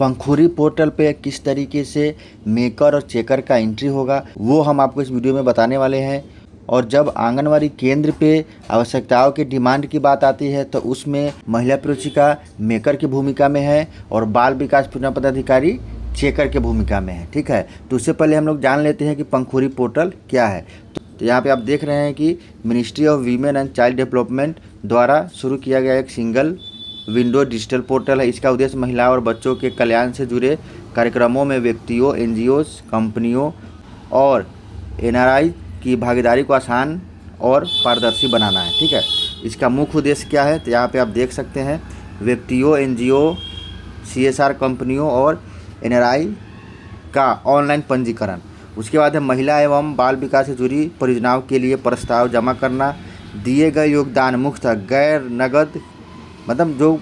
पंखुरी portal पे किस तरीके से मेकर और चेकर का एंट्री होगा वो हम आपको इस वीडियो में बताने वाले हैं। और जब आंगनवाड़ी केंद्र पे आवश्यकताओं की डिमांड की बात आती है तो उसमें महिला प्रेक्षिका मेकर की भूमिका में है और बाल विकास परियोजना पदाधिकारी चेकर की भूमिका में है। ठीक है, तो उससे पहले हम लोग जान लेते हैं कि पंखुरी पोर्टल क्या है। तो यहाँ पे आप देख रहे हैं कि ministry of women and child development द्वारा शुरू किया गया एक सिंगल विंडो डिजिटल पोर्टल है। इसका उद्देश्य महिलाओं और बच्चों के कल्याण से जुड़े कार्यक्रमों में व्यक्तियों, एनजीओ, कंपनियों और एनआरआई की भागीदारी को आसान और पारदर्शी बनाना है। ठीक है, इसका मुख्य उद्देश्य क्या है तो यहाँ पे आप देख सकते हैं व्यक्तियों, एनजीओ, सीएसआर कंपनियों और एनआरआई का ऑनलाइन पंजीकरण। उसके बाद है महिला एवं बाल विकास से जुड़ी परियोजनाओं के लिए प्रस्ताव जमा करना, दिए गए योगदान मुख्यतः गैर नगद मतलब जो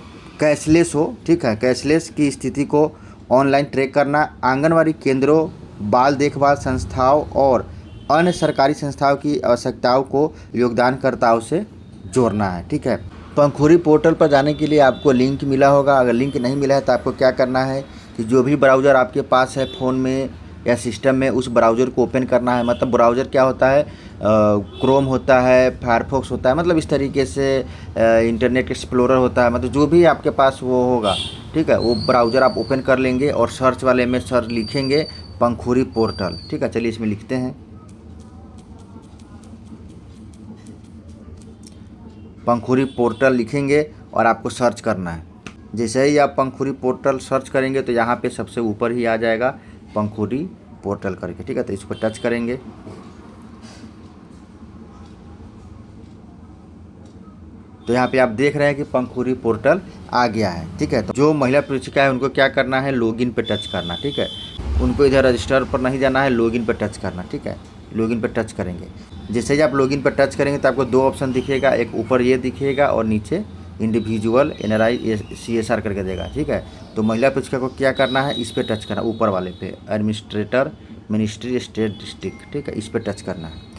कैशलेस हो। ठीक है, कैशलेस की स्थिति को ऑनलाइन ट्रैक करना, आंगनवाड़ी केंद्रों, बाल देखभाल संस्थाओं और अन्य सरकारी संस्थाओं की आवश्यकताओं को योगदानकर्ताओं से जोड़ना है। ठीक है, पंखुरी पोर्टल पर जाने के लिए आपको लिंक मिला होगा। अगर लिंक नहीं मिला है तो आपको क्या करना है कि जो भी ब्राउज़र आपके पास है फ़ोन में या सिस्टम में, उस ब्राउज़र को ओपन करना है। मतलब ब्राउज़र क्या होता है, क्रोम होता है, फायरफॉक्स होता है, मतलब इस तरीके से इंटरनेट एक्सप्लोरर होता है, मतलब जो भी आपके पास वो होगा। ठीक है, वो ब्राउज़र आप ओपन कर लेंगे और सर्च वाले में सर्च लिखेंगे पंखुरी पोर्टल। ठीक है, चलिए इसमें लिखते हैं पंखुरी पोर्टल, लिखेंगे और आपको सर्च करना है। जैसे ही आप पंखुरी पोर्टल सर्च करेंगे तो यहाँ पे सबसे ऊपर ही आ जाएगा पंखुरी पोर्टल करके। ठीक है, तो इस पर टच करेंगे तो यहाँ पे आप देख रहे हैं कि पंखुरी पोर्टल आ गया है। ठीक है, तो जो महिला प्रेक्षिका है उनको क्या करना है, लॉगिन पे टच करना। ठीक है, उनको इधर रजिस्टर पर नहीं जाना है, लॉगिन पे टच करना। ठीक है, लॉगिन पे टच करेंगे। जैसे ही आप लॉगिन पर टच करेंगे तो आपको दो ऑप्शन दिखेगा, एक ऊपर ये दिखेगा और नीचे इंडिविजुअल एनआरआई सीएसआर करके देगा। ठीक है, तो महिला प्रेक्षिका को क्या करना है, इस पर टच करना, ऊपर वाले पे एडमिनिस्ट्रेटर मिनिस्ट्री स्टेट डिस्ट्रिक्ट। ठीक है, इस पर टच करना है।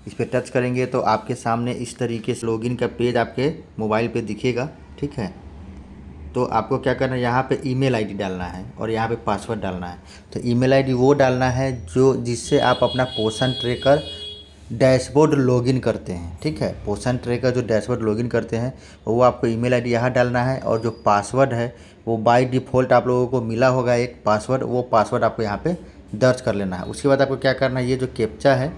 इस पर टच करेंगे तो आपके सामने इस तरीके से लॉगिन का पेज आपके मोबाइल पे दिखेगा। ठीक है, तो आपको क्या करना है, यहाँ पे ईमेल आईडी डालना है और यहाँ पे पासवर्ड डालना है। तो ईमेल आईडी वो डालना है जो जिससे आप अपना पोषण ट्रैकर डैशबोर्ड लॉगिन करते हैं। ठीक है, पोषण ट्रैकर जो डैशबोर्ड लॉगिन करते हैं वो आपको ईमेल आईडी यहाँ डालना है और जो पासवर्ड है वो बाय डिफ़ॉल्ट आप लोगों को मिला होगा एक पासवर्ड, वो पासवर्ड आपको यहाँ पे दर्ज कर लेना है। उसके बाद आपको क्या करना है, ये जो कैप्चा है,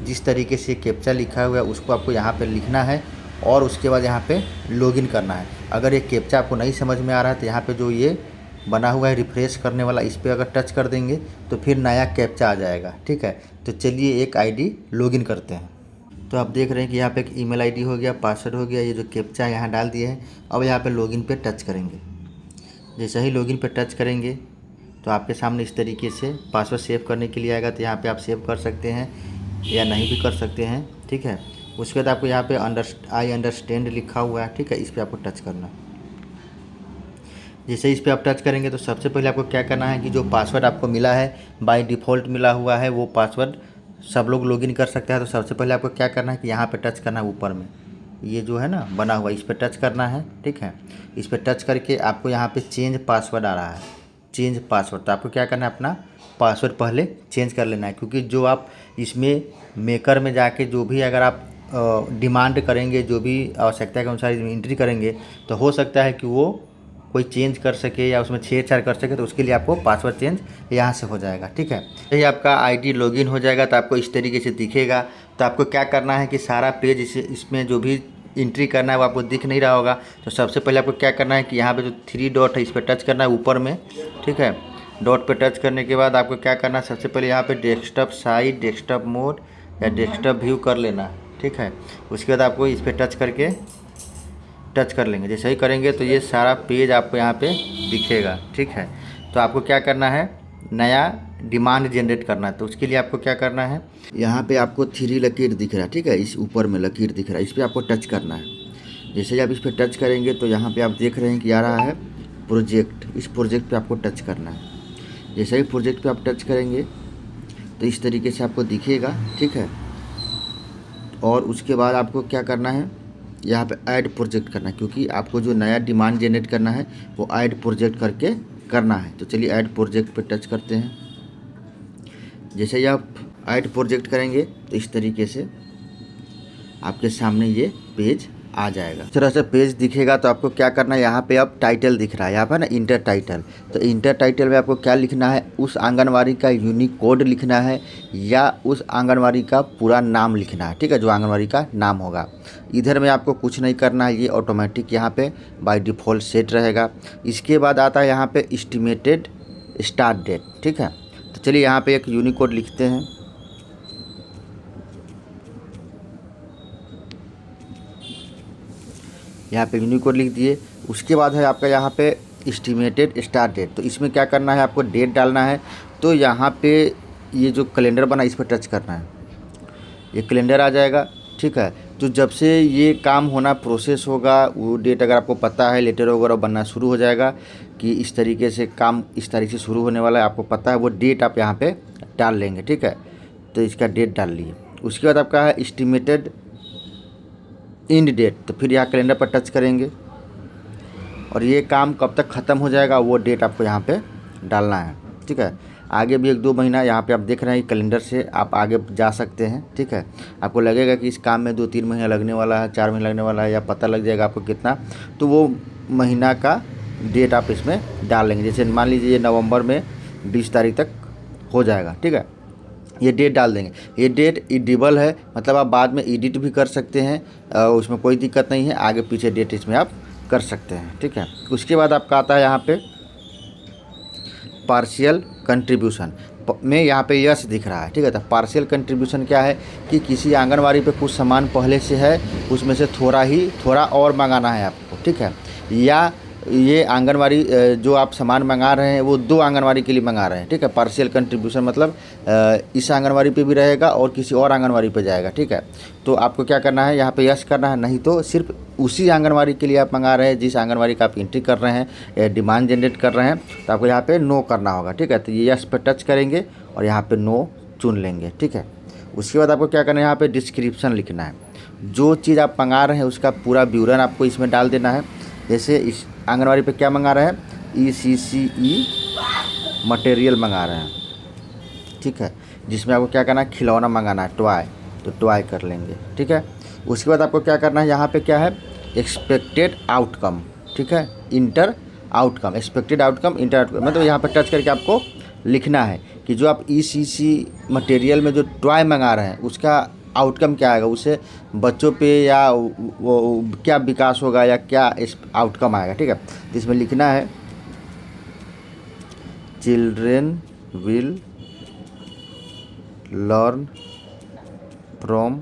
जिस तरीके से कैप्चा लिखा हुआ है उसको आपको यहाँ पे लिखना है और उसके बाद यहाँ पे लॉगिन करना है। अगर ये कैप्चा आपको नहीं समझ में आ रहा है तो यहाँ पे जो ये बना हुआ है रिफ्रेश करने वाला, इस पर अगर टच कर देंगे तो फिर नया कैप्चा आ जाएगा। ठीक है, तो चलिए एक आईडी लॉगिन करते हैं। तो आप देख रहे हैं कि यहाँ पे एक ईमेल आईडी हो गया, पासवर्ड हो गया, ये जो कैप्चा यहाँ डाल दिए हैं। अब यहाँ पे लॉगिन पे टच करेंगे। जैसे ही लॉगिन पे टच करेंगे तो आपके सामने इस तरीके से पासवर्ड सेव करने के लिए आएगा। तो यहाँ पे आप सेव कर सकते हैं या नहीं भी कर सकते हैं। ठीक है, उसके बाद आपको यहाँ पे आई अंडरस्टैंड लिखा हुआ है। ठीक है, इस पर आपको टच करना है। जैसे इस पर आप टच करेंगे तो सबसे पहले आपको क्या करना है कि जो पासवर्ड आपको मिला है बाय डिफ़ॉल्ट मिला हुआ है वो पासवर्ड सब लोग लॉगिन कर सकते हैं। तो सबसे पहले आपको क्या करना है कि यहाँ पे टच करना है, ऊपर में ये जो है ना बना हुआ, इस पर टच करना है। ठीक है, इस पर टच करके आपको यहाँ पे चेंज पासवर्ड आ रहा है, चेंज पासवर्ड। तो आपको क्या करना है, अपना पासवर्ड पहले चेंज कर लेना है, क्योंकि जो आप इसमें मेकर में जाके जो भी अगर आप डिमांड करेंगे, जो भी आवश्यकता के अनुसार एंट्री करेंगे तो हो सकता है कि वो कोई चेंज कर सके या उसमें छेड़छाड़ कर सके, तो उसके लिए आपको पासवर्ड चेंज यहाँ से हो जाएगा। ठीक है, यही आपका आईडी लॉगिन हो जाएगा तो आपको इस तरीके से दिखेगा। तो आपको क्या करना है कि सारा पेज इसमें जो भी एंट्री करना है वो आपको दिख नहीं रहा होगा। तो सबसे पहले आपको क्या करना है कि यहाँ पे जो 3 डॉट है इस पर टच करना है ऊपर में। ठीक है, डॉट पे टच करने के बाद आपको क्या करना है, सबसे पहले यहाँ पे डेस्कटॉप साइड, डेस्कटॉप मोड या डेस्कटॉप व्यू कर लेना। ठीक है, उसके बाद आपको इस पर टच करके टच कर लेंगे। जैसे ही करेंगे तो ये सारा पेज आपको यहाँ पे दिखेगा। ठीक है, तो आपको क्या करना है, नया डिमांड जनरेट करना है। तो उसके लिए आपको क्या करना है, यहाँ पे आपको 3 लकीर दिख रहा है। ठीक है, इस ऊपर में लकीर दिख रहा है, इस पर आपको टच करना है। जैसे ही आप इस पर टच करेंगे तो यहाँ पे आप देख रहे हैं कि आ रहा है प्रोजेक्ट, इस प्रोजेक्ट पे आपको टच करना है। जैसे ही प्रोजेक्ट पे आप टच करेंगे तो इस तरीके से आपको दिखेगा। ठीक है, और उसके बाद आपको क्या करना है, यहाँ पे ऐड प्रोजेक्ट करना है, क्योंकि आपको जो नया डिमांड जनरेट करना है वो ऐड प्रोजेक्ट करके करना है। तो चलिए ऐड प्रोजेक्ट पे टच करते हैं। जैसे ही आप ऐड प्रोजेक्ट करेंगे तो इस तरीके से आपके सामने ये पेज आ जाएगा। थोड़ा सा पेज दिखेगा तो आपको क्या करना है, यहाँ पे अब टाइटल दिख रहा है, यहाँ पर ना इंटर टाइटल। तो इंटर टाइटल में आपको क्या लिखना है, उस आंगनवाड़ी का यूनिक कोड लिखना है या उस आंगनवाड़ी का पूरा नाम लिखना है, ठीक है, जो आंगनवाड़ी का नाम होगा। इधर में आपको कुछ नहीं करना है, ये ऑटोमेटिक यहाँ पे बाय डिफ़ॉल्ट सेट रहेगा। इसके बाद आता है यहाँ पे एस्टिमेटेड स्टार्ट डेट, ठीक है। तो चलिए यहाँ पे एक यूनिक कोड लिखते हैं। यहाँ पे यूनिक कोड लिख दिए। उसके बाद है आपका यहाँ पे एस्टिमेटेड स्टार्ट डेट। तो इसमें क्या करना है, आपको डेट डालना है। तो यहाँ पे ये जो कैलेंडर बना इस पर टच करना है, ये कैलेंडर आ जाएगा, ठीक है। तो जब से ये काम होना प्रोसेस होगा वो डेट अगर आपको पता है, लेटर वगैरह बनना शुरू हो जाएगा कि इस तरीके से काम इस तारीख से शुरू होने वाला है, आपको पता है, वो डेट आप यहाँ पे डाल लेंगे, ठीक है। तो इसका डेट डाल लिए। उसके बाद आपका है एस्टिमेटेड एंड डेट। तो फिर यहाँ कैलेंडर पर टच करेंगे और ये काम कब तक ख़त्म हो जाएगा वो डेट आपको यहाँ पे डालना है, ठीक है। आगे भी 1-2 महीना यहाँ पे आप देख रहे हैं, कैलेंडर से आप आगे जा सकते हैं, ठीक है। आपको लगेगा कि इस काम में 2-3 महीना लगने वाला है, 4 महीने लगने वाला है, या पता लग जाएगा आपको कितना, तो वो महीना का डेट आप इसमें डाल लेंगे। जैसे मान लीजिए ये नवंबर में 20 तारीख तक हो जाएगा, ठीक है। ये डेट डाल देंगे। ये डेट एडिबल है, मतलब आप बाद में एडिट भी कर सकते हैं, उसमें कोई दिक्कत नहीं है। आगे पीछे डेट इसमें आप कर सकते हैं, ठीक है। उसके बाद आपका आता है यहाँ पे पार्शियल कंट्रीब्यूशन में, यहाँ पे यस दिख रहा है, ठीक है। तो पार्शियल कंट्रीब्यूशन क्या है कि किसी आंगनवाड़ी पे कुछ सामान पहले से है, उसमें से थोड़ा और मंगाना है आपको, ठीक है। या ये आंगनवाड़ी जो आप सामान मंगा रहे हैं वो 2 आंगनवाड़ी के लिए मंगा रहे हैं, ठीक है। पार्शियल कंट्रीब्यूशन मतलब इस आंगनवाड़ी पे भी रहेगा और किसी और आंगनवाड़ी पे जाएगा, ठीक है। तो आपको क्या करना है, यहाँ पे यस करना है, नहीं तो सिर्फ उसी आंगनवाड़ी के लिए आप मंगा रहे हैं जिस आंगनवाड़ी का आप एंट्री कर रहे हैं, डिमांड जनरेट कर रहे हैं, तो आपको यहाँ पे नो करना होगा, ठीक है। तो ये यस पे टच करेंगे और यहाँ पे नो चुन लेंगे, ठीक है। उसके बाद आपको क्या करना है, यहाँ पे डिस्क्रिप्शन लिखना है। जो चीज़ आप मंगा रहे हैं उसका पूरा विवरण आपको इसमें डाल देना है। जैसे इस आंगनवाड़ी पे क्या मंगा रहे हैं, ECCE मटेरियल मंगा रहे हैं, ठीक है। जिसमें आपको क्या करना है, खिलौना मंगाना है, टॉय, तो टॉय कर लेंगे, ठीक है। उसके बाद आपको क्या करना है, यहाँ पे क्या है, एक्सपेक्टेड आउटकम, ठीक है, inter outcome, expected outcome, inter outcome, मतलब यहाँ पर टच करके आपको लिखना है कि जो आप ECC मटेरियल में जो टॉय मंगा रहे हैं उसका आउटकम क्या आएगा, उससे बच्चों पे या वो क्या विकास होगा या क्या इस आउटकम आएगा, ठीक है। तो इसमें लिखना है children will learn from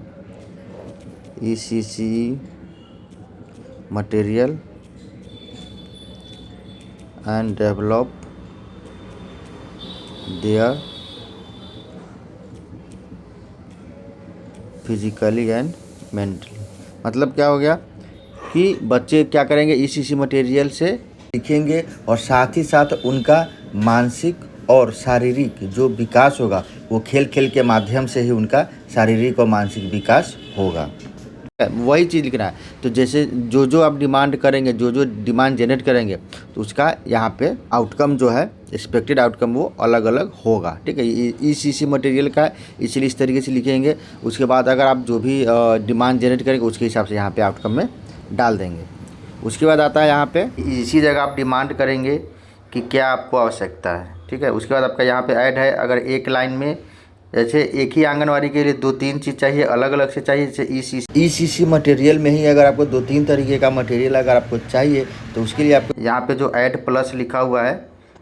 ECC material and develop their physically and mentally. मतलब क्या हो गया कि बच्चे क्या करेंगे, ECC मटेरियल से सीखेंगे और साथ ही साथ उनका मानसिक और शारीरिक जो विकास होगा वो खेल खेल के माध्यम से ही उनका शारीरिक और मानसिक विकास होगा, वही चीज़ लिखना है। तो जैसे जो जो आप डिमांड करेंगे, जो जो डिमांड जनरेट करेंगे, तो उसका यहाँ पे आउटकम जो है, एक्सपेक्टेड आउटकम, वो अलग अलग होगा, ठीक है। ECC मटेरियल का है, इसलिए इस तरीके से लिखेंगे। उसके बाद अगर आप जो भी डिमांड जनरेट करेंगे उसके हिसाब से यहाँ पे आउटकम में डाल देंगे। उसके बाद आता है यहाँ पे इसी जगह आप डिमांड करेंगे कि क्या आपको आवश्यकता है, ठीक है। उसके बाद आपका यहाँ पे ऐड है, अगर एक लाइन में जैसे एक ही आंगनवाड़ी के लिए 2-3 चीज़ चाहिए, अलग अलग से चाहिए, जैसे ECC मटेरियल में ही अगर आपको 2-3 तरीके का मटेरियल अगर आपको चाहिए तो उसके लिए आपको यहाँ पे जो ऐड प्लस लिखा हुआ है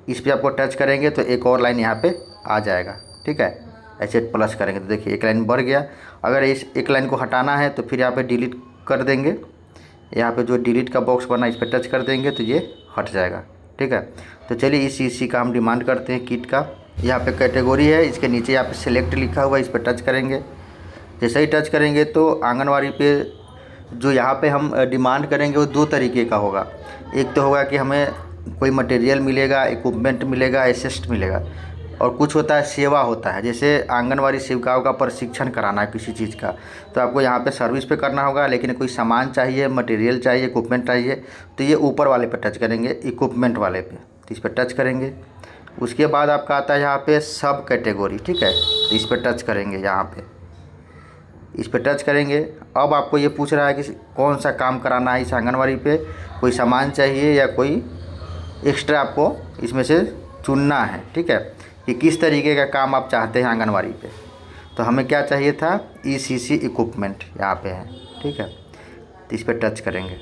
इस पर आपको टच करेंगे तो एक और लाइन यहाँ पे आ जाएगा, ठीक है। ऐसे प्लस करेंगे तो देखिए एक लाइन बढ़ गया। अगर इस एक लाइन को हटाना है तो फिर यहाँ पे डिलीट कर देंगे, यहाँ पे जो डिलीट का बॉक्स बना इस पर टच कर देंगे तो ये हट जाएगा, ठीक है। तो चलिए इस ECC का हम डिमांड करते हैं, किट का। यहाँ पे कैटेगरी है, इसके नीचे यहाँ पे सिलेक्ट लिखा हुआ है, इस पर टच करेंगे। जैसे ही टच करेंगे तो आंगनवाड़ी पे जो यहाँ पे हम डिमांड करेंगे वो 2 तरीके का होगा। एक तो होगा कि हमें कोई मटेरियल मिलेगा, इक्विपमेंट मिलेगा, असिस्ट मिलेगा, और कुछ होता है सेवा होता है, जैसे आंगनवाड़ी सेविकाओं का प्रशिक्षण कराना है किसी चीज़ का, तो आपको यहाँ पे सर्विस पे करना होगा। लेकिन कोई सामान चाहिए, मटेरियल चाहिए, इक्विपमेंट चाहिए, तो ये ऊपर वाले पे टच करेंगे, इक्विपमेंट वाले पे, तो इस पर टच करेंगे। उसके बाद आपका आता है यहाँ पे सब कैटेगरी, ठीक है, तो इस पर टच करेंगे। यहाँ पे इस पर टच करेंगे। अब आपको ये पूछ रहा है कि कौन सा काम कराना है इस आंगनवाड़ी पे, कोई सामान चाहिए या कोई एक्स्ट्रा आपको इसमें से चुनना है, ठीक है, कि किस तरीके का काम आप चाहते हैं आंगनवाड़ी पे। तो हमें क्या चाहिए था, ECC इक्विपमेंट यहाँ पे है, ठीक है, तो इस पर टच करेंगे।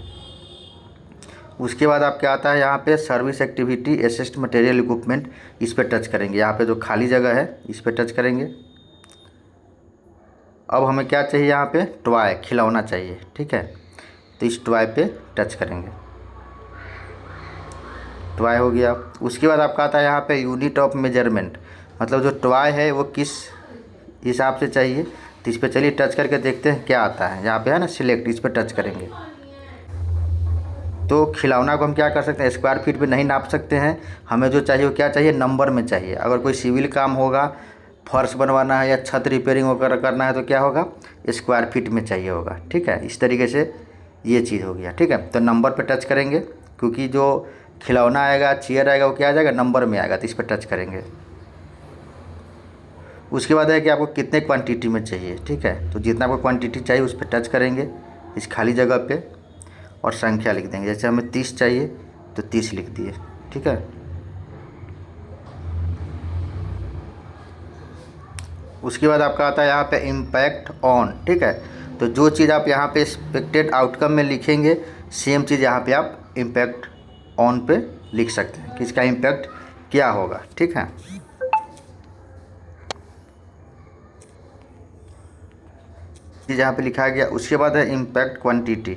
उसके बाद आपके आता है यहाँ पे service activity assist material equipment, इस पर टच करेंगे। यहाँ पे जो खाली जगह है इस पर टच करेंगे। अब हमें क्या चाहिए, यहाँ पे टॉय खिलौना चाहिए, ठीक है, तो इस टॉय पे टच करेंगे। टॉय हो गया। उसके बाद आपका आता है यहाँ पे यूनिट ऑफ मेजरमेंट, मतलब जो टॉय है वो किस हिसाब से चाहिए, तो इस पर चलिए टच करके देखते हैं क्या आता है। यहाँ पे है ना सिलेक्ट, इस पर टच करेंगे। तो खिलौना को हम क्या कर सकते हैं, स्क्वायर फीट में नहीं नाप सकते हैं, हमें जो चाहिए वो क्या चाहिए, नंबर में चाहिए। अगर कोई सिविल काम होगा, फर्श बनवाना है या छत रिपेयरिंग वगैरह करना है तो क्या होगा, स्क्वायर फीट में चाहिए होगा, ठीक है। इस तरीके से ये चीज़ हो गया, ठीक है। तो नंबर पे टच करेंगे, क्योंकि जो खिलौना आएगा, चेयर आएगा, वो क्या आ जाएगा, नंबर में आएगा, तो इस पर टच करेंगे। उसके बाद है कि आपको कितने क्वांटिटी में चाहिए, ठीक है, तो जितना आपको क्वांटिटी चाहिए उस पर टच करेंगे इस खाली जगह पे, और संख्या लिख देंगे। जैसे हमें 30 चाहिए तो 30 लिख दिए, ठीक है। उसके बाद आपका आता है यहाँ पे इम्पैक्ट ऑन, ठीक है, तो जो चीज़ आप यहाँ पे एक्सपेक्टेड आउटकम में लिखेंगे, सेम चीज़ यहाँ पे आप इम्पैक्ट ऑन पे लिख सकते हैं कि इसका इम्पैक्ट क्या होगा, ठीक है। चीज़ यहाँ पे लिखा गया। उसके बाद है इम्पैक्ट क्वांटिटी,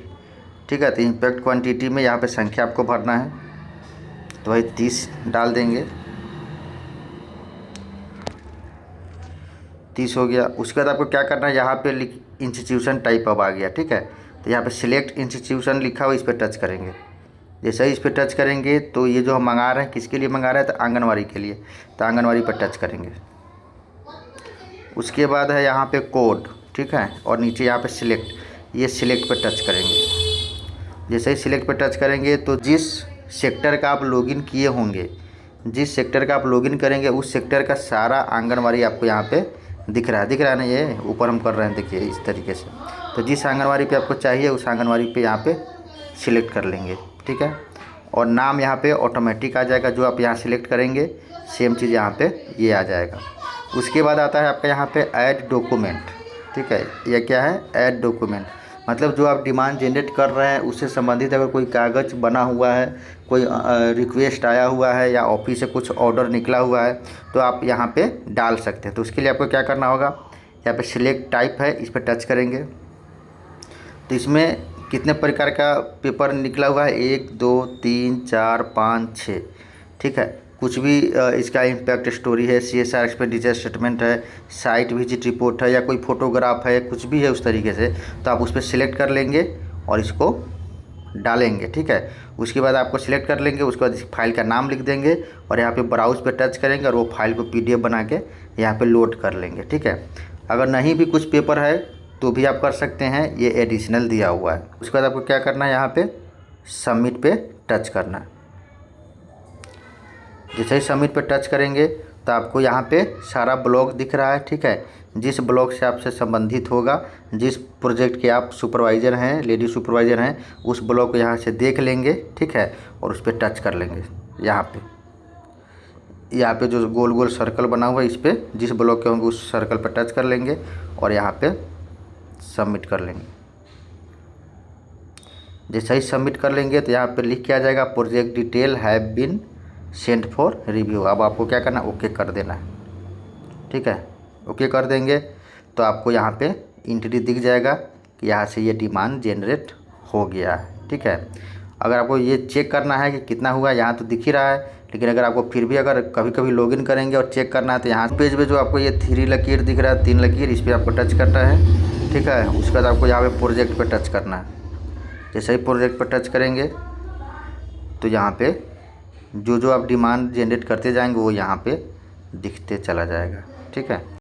ठीक है, तो इम्पैक्ट क्वांटिटी में यहाँ पे संख्या आपको भरना है, तो वही 30 डाल देंगे, 30 हो गया। उसके बाद आपको क्या करना है, यहाँ पे इंस्टीट्यूशन टाइप अब आ गया, ठीक है, तो यहाँ पे सिलेक्ट इंस्टीट्यूशन लिखा हुआ, इस पर टच करेंगे। जैसे ही इस पर टच करेंगे तो ये जो हम मंगा रहे हैं किसके लिए मंगा रहे हैं, तो आंगनवाड़ी के लिए, तो आंगनवाड़ी पर टच करेंगे। उसके बाद है यहाँ पे कोड, ठीक है, और नीचे यहाँ पे सिलेक्ट, ये सिलेक्ट पर टच करेंगे। जैसे ही सिलेक्ट पर टच करेंगे तो जिस सेक्टर का आप लॉगिन किए होंगे, जिस सेक्टर का आप लॉगिन करेंगे, उस सेक्टर का सारा आंगनवाड़ी आपको यहाँ पे दिख रहा है ना, ये ऊपर हम कर रहे हैं, देखिए इस तरीके से। तो जिस आंगनवाड़ी पे आपको चाहिए उस आंगनवाड़ी पे यहाँ पे सिलेक्ट कर लेंगे, ठीक है, और नाम यहाँ पे ऑटोमेटिक आ जाएगा, जो आप यहाँ सिलेक्ट करेंगे सेम चीज़ यहाँ पे ये आ जाएगा। उसके बाद आता है आपका यहाँ पे ऐड डॉक्यूमेंट, ठीक है, यह क्या है, ऐड डॉक्यूमेंट, मतलब जो आप डिमांड जनरेट कर रहे हैं उससे संबंधित अगर कोई कागज़ बना हुआ है, कोई रिक्वेस्ट आया हुआ है या ऑफिस से कुछ ऑर्डर निकला हुआ है, तो आप यहाँ पे डाल सकते हैं। तो उसके लिए आपको क्या करना होगा, यहाँ पे सिलेक्ट टाइप है, इस पर टच करेंगे। तो इसमें कितने प्रकार का पेपर निकला हुआ है, 1 2 3 4 5 6, ठीक है। कुछ भी इसका इम्पैक्ट स्टोरी है, CSR एक्सपेंडिचर स्टेटमेंट है, साइट विजिट रिपोर्ट है, या कोई फोटोग्राफ है, कुछ भी है उस तरीके से, तो आप उस पर सिलेक्ट कर लेंगे और इसको डालेंगे, ठीक है। उसके बाद आपको सिलेक्ट कर लेंगे, उसके बाद इस फाइल का नाम लिख देंगे और यहाँ पे ब्राउज पे टच करेंगे और वो फाइल को PDF बना के यहाँ पे लोड कर लेंगे, ठीक है। अगर नहीं भी कुछ पेपर है तो भी आप कर सकते हैं, ये एडिशनल दिया हुआ है। उसके बाद आपको क्या करना है, यहाँ पे सबमिट पे टच करना है। जैसे ही सबमिट पे टच करेंगे तो आपको यहाँ पे सारा ब्लॉक दिख रहा है, ठीक है। जिस ब्लॉक से आपसे संबंधित होगा, जिस प्रोजेक्ट के आप सुपरवाइज़र हैं, लेडी सुपरवाइज़र हैं, उस ब्लॉक को यहाँ से देख लेंगे, ठीक है, और उस पर टच कर लेंगे। यहाँ पे जो गोल गोल सर्कल बना हुआ है, इस पर जिस ब्लॉक के होंगे उस सर्कल पर टच कर लेंगे और यहाँ पे सबमिट कर लेंगे। जैसे ही सबमिट कर लेंगे तो यहाँ पे लिख के आ जाएगा project detail have been send for review. अब आपको क्या करना है, ओके कर देना है, ठीक है। ओके कर देंगे तो आपको यहाँ पे एंट्री दिख जाएगा कि यहाँ से ये डिमांड जनरेट हो गया है, ठीक है। अगर आपको ये चेक करना है कि कितना हुआ, यहाँ तो दिख ही रहा है, लेकिन अगर आपको फिर भी अगर कभी कभी लॉगिन करेंगे और चेक करना है तो यहाँ पेज पे जो आपको ये 3 लकीर दिख रहा है, 3 लकीर, इस पर आपको टच करना है, ठीक है। उसके बाद आपको यहाँ पे प्रोजेक्ट पर टच करना है। जैसे ही प्रोजेक्ट पर टच करेंगे तो यहाँ पे जो आप डिमांड जनरेट करते जाएंगे वो यहाँ पे दिखते चला जाएगा, ठीक है।